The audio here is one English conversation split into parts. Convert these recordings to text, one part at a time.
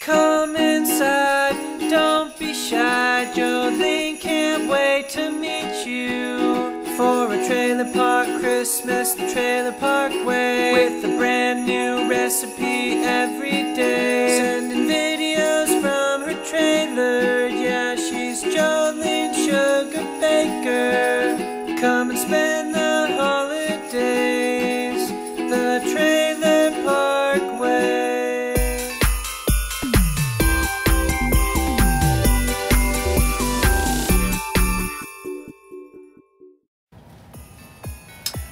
Come inside, don't be shy. Jolene can't wait to meet you for a trailer park Christmas the trailer park way, with a brand new recipe every day. Sending videos from her trailer. Yeah, she's Jolene Sugarbaker. Come and spend the holidays the trailer park way.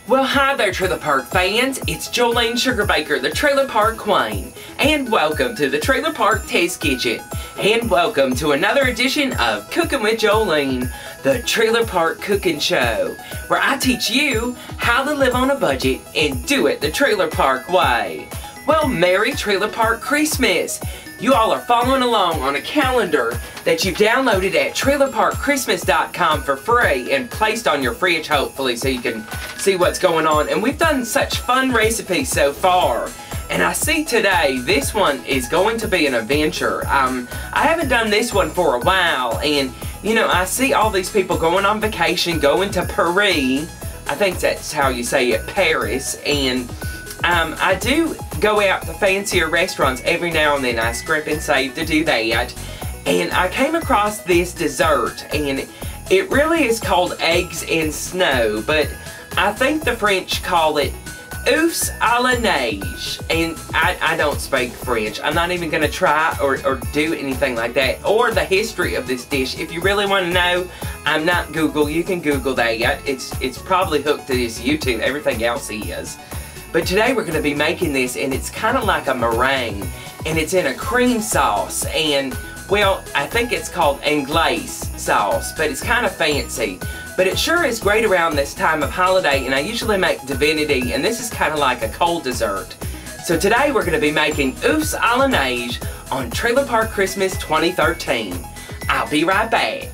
Well, hi there, Trailer Park fans. It's Jolene Sugarbaker, the Trailer Park Queen, and welcome to the Trailer Park Test Kitchen, and welcome to another edition of Cooking with Jolene, the Trailer Park Cooking Show, where I teach you how to live on a budget and do it the Trailer Park way. Well, Merry Trailer Park Christmas! You all are following along on a calendar that you've downloaded at trailerparkchristmas.com for free and placed on your fridge, hopefully, so you can see what's going on. And we've done such fun recipes so far. And I see today this one is going to be an adventure. I haven't done this one for a while, and you know, I see all these people going on vacation, going to Paris. I think that's how you say it, Paris, and I do go out to fancier restaurants every now and then. I scrimp and save to do that. And I came across this dessert, and it really is called eggs and snow, but I think the French call it Oeufs à la Neige. And I don't speak French. I'm not even going to try or do anything like that, or the history of this dish. If you really want to know, I'm not Google. You can Google that. It's probably hooked to this YouTube. Everything else is. But today we're going to be making this, and it's kind of like a meringue, and it's in a cream sauce, and well, I think it's called anglaise sauce, but it's kind of fancy. But it sure is great around this time of holiday, and I usually make divinity, and this is kind of like a cold dessert. So today we're going to be making Oeufs à la Neige on Trailer Park Christmas 2013. I'll be right back.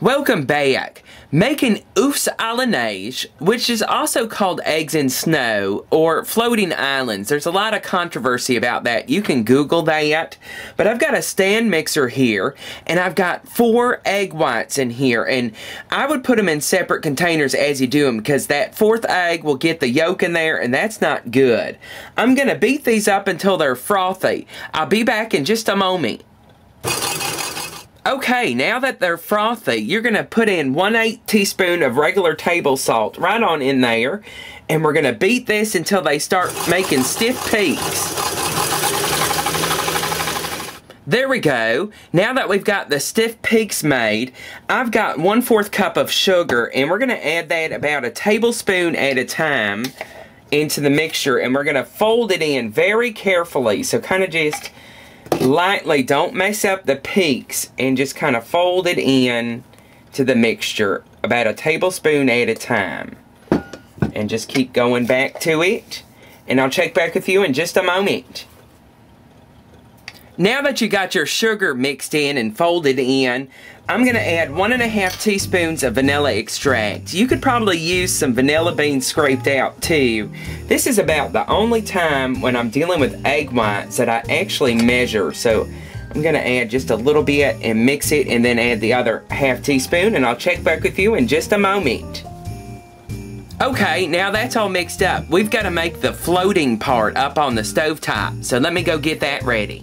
Welcome back. Making Oeufs à la Neige, which is also called eggs and snow or floating islands. There's a lot of controversy about that. You can Google that. But I've got a stand mixer here, and I've got 4 egg whites in here, and I would put them in separate containers as you do them, because that 4th egg will get the yolk in there, and that's not good. I'm going to beat these up until they're frothy. I'll be back in just a moment. Okay, now that they're frothy, you're going to put in 1/8 teaspoon of regular table salt right on in there. And we're going to beat this until they start making stiff peaks. There we go. Now that we've got the stiff peaks made, I've got 1/4 cup of sugar, and we're going to add that about a tablespoon at a time into the mixture. And we're going to fold it in very carefully. So kind of just lightly, don't mess up the peaks, and just kind of fold it in to the mixture about a tablespoon at a time, and just keep going back to it, and I'll check back with you in just a moment. Now that you got your sugar mixed in and folded in, I'm going to add 1½ teaspoons of vanilla extract. You could probably use some vanilla beans scraped out too. This is about the only time when I'm dealing with egg whites that I actually measure. So I'm going to add just a little bit and mix it, and then add the other ½ teaspoon, and I'll check back with you in just a moment. Okay, now that's all mixed up. We've got to make the floating part up on the stovetop. So let me go get that ready.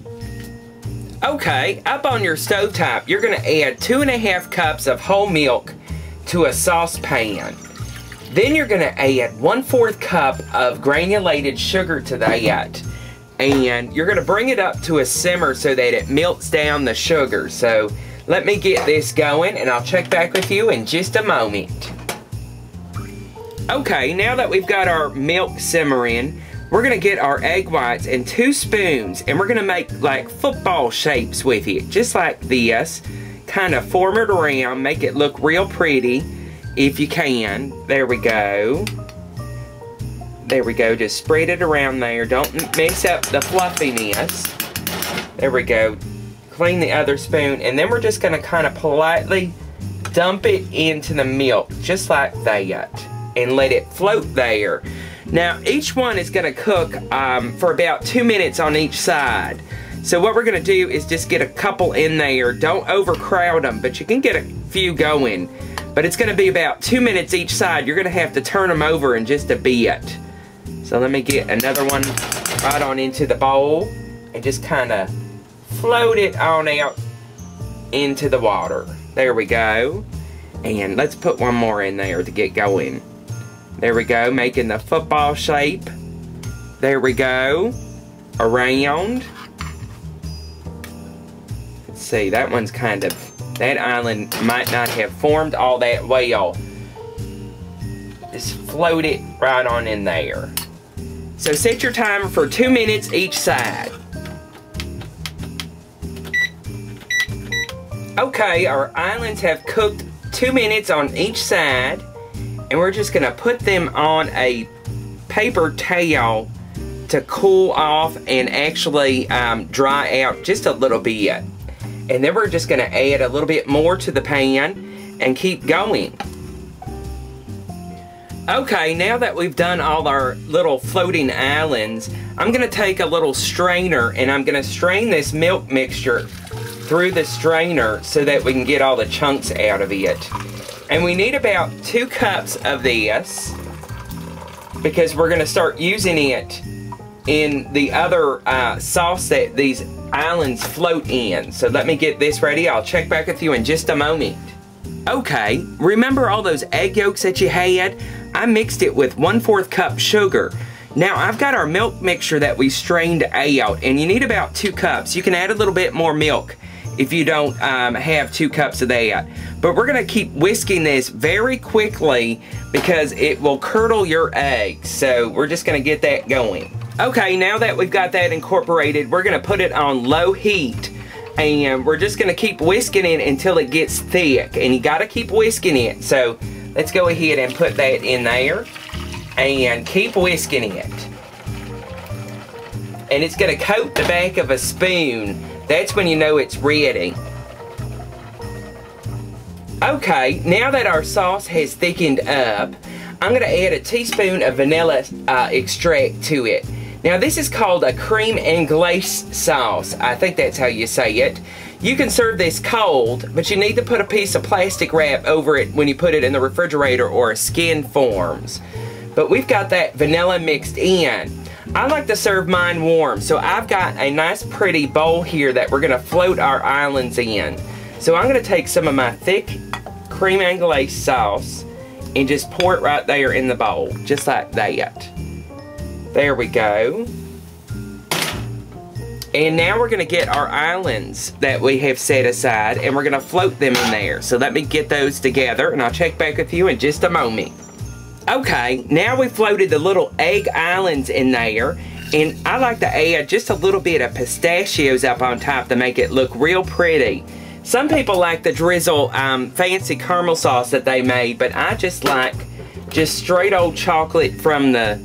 Okay, up on your stovetop, you're going to add 2½ cups of whole milk to a saucepan. Then you're going to add 1/4 cup of granulated sugar to that. And you're going to bring it up to a simmer so that it melts down the sugar. So let me get this going, and I'll check back with you in just a moment. Okay, now that we've got our milk simmering, we're going to get our egg whites in 2 spoons, and we're going to make like football shapes with it, just like this. Kind of form it around, make it look real pretty if you can. There we go. There we go, just spread it around there. Don't mess up the fluffiness. There we go. Clean the other spoon, and then we're just going to kind of politely dump it into the milk, just like that, and let it float there. Now, each one is going to cook for about 2 minutes on each side. So what we're going to do is just get a couple in there. Don't overcrowd them, but you can get a few going. But it's going to be about 2 minutes each side. You're going to have to turn them over in just a bit. So let me get another one right on into the bowl and just kind of float it on out into the water. There we go. And let's put one more in there to get going. There we go, making the football shape. There we go. Around. Let's see, that one's kind of, that island might not have formed all that well. Just float it right on in there. So set your timer for 2 minutes each side. Okay, our islands have cooked 2 minutes on each side. And we're just going to put them on a paper towel to cool off and actually dry out just a little bit. And then we're just going to add a little bit more to the pan and keep going. Okay, now that we've done all our little floating islands, I'm going to take a little strainer and I'm going to strain this milk mixture through the strainer so that we can get all the chunks out of it. And we need about 2 cups of this because we're going to start using it in the other sauce that these islands float in. So let me get this ready. I'll check back with you in just a moment. Okay, remember all those egg yolks that you had? I mixed it with 1/4 cup sugar. Now I've got our milk mixture that we strained out, and you need about 2 cups. You can add a little bit more milk if you don't have 2 cups of that. But we're going to keep whisking this very quickly because it will curdle your eggs. So we're just going to get that going. Okay, now that we've got that incorporated, we're going to put it on low heat. And we're just going to keep whisking it until it gets thick. And you got to keep whisking it. So let's go ahead and put that in there. And keep whisking it. And it's going to coat the back of a spoon. That's when you know it's ready. Okay, now that our sauce has thickened up, I'm going to add a teaspoon of vanilla extract to it. Now this is called a cream and glace sauce. I think that's how you say it. You can serve this cold, but you need to put a piece of plastic wrap over it when you put it in the refrigerator or skin forms. But we've got that vanilla mixed in. I like to serve mine warm, so I've got a nice pretty bowl here that we're going to float our islands in. So I'm going to take some of my thick cream and glace sauce and just pour it right there in the bowl, just like that. There we go. And now we're going to get our islands that we have set aside and we're going to float them in there. So let me get those together and I'll check back with you in just a moment. Okay, now we've floated the little egg islands in there, and I like to add just a little bit of pistachios up on top to make it look real pretty. Some people like the drizzle fancy caramel sauce that they made, but I just like just straight old chocolate from the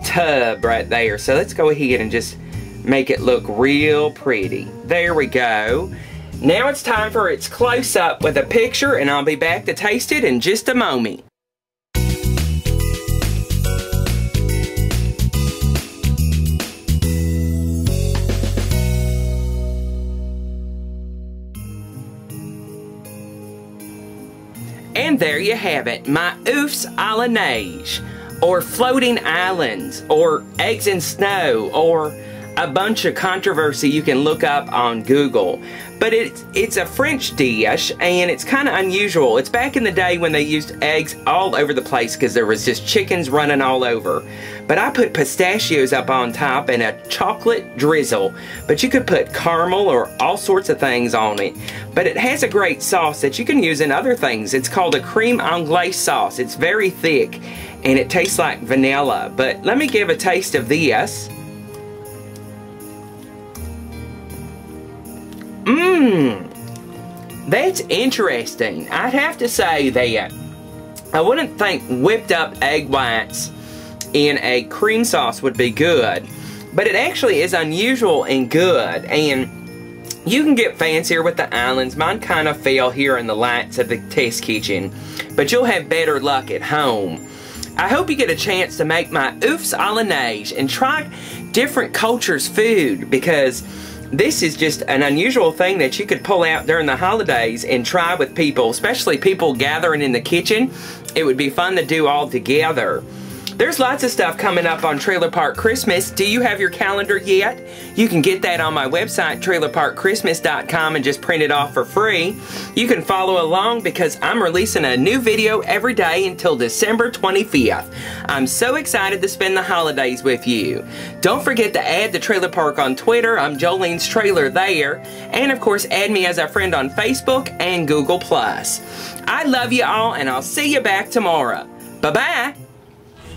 tub right there. So let's go ahead and just make it look real pretty. There we go. Now it's time for its close-up with a picture, and I'll be back to taste it in just a moment. And there you have it, my Oeufs a la Neige, or floating islands, or eggs in snow, or a bunch of controversy you can look up on Google. But it's a French dish, and it's kind of unusual. It's back in the day when they used eggs all over the place because there was just chickens running all over. But I put pistachios up on top and a chocolate drizzle. But you could put caramel or all sorts of things on it. But it has a great sauce that you can use in other things. It's called a creme anglaise sauce. It's very thick, and it tastes like vanilla. But let me give a taste of this. That's interesting. I'd have to say that I wouldn't think whipped up egg whites in a cream sauce would be good, but it actually is unusual and good, and you can get fancier with the islands. Mine kind of fell here in the lights of the test kitchen, but you'll have better luck at home. I hope you get a chance to make my Oeufs a la Neige and try different cultures' food, because this is just an unusual thing that you could pull out during the holidays and try with people, especially people gathering in the kitchen. It would be fun to do all together. There's lots of stuff coming up on Trailer Park Christmas. Do you have your calendar yet? You can get that on my website, trailerparkchristmas.com, and just print it off for free. You can follow along because I'm releasing a new video every day until December 25th. I'm so excited to spend the holidays with you. Don't forget to add the Trailer Park on Twitter. I'm Jolene's Trailer there. And of course, add me as a friend on Facebook and Google+. I love you all, and I'll see you back tomorrow. Bye-bye.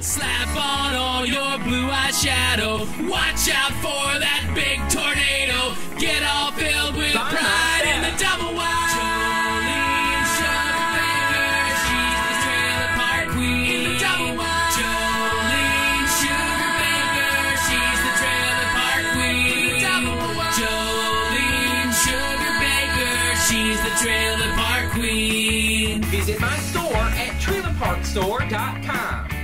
Slap on all your blue eyeshadow. Watch out for that big tornado. Get all filled with pride in the double wide. Jolene Sugarbaker, she's the trailer park queen. In the double wide. Jolene Sugarbaker, she's the trailer park queen. In the double wide. Jolene Sugarbaker, she's the trailer park queen. Visit my store at trailerparkstore.com.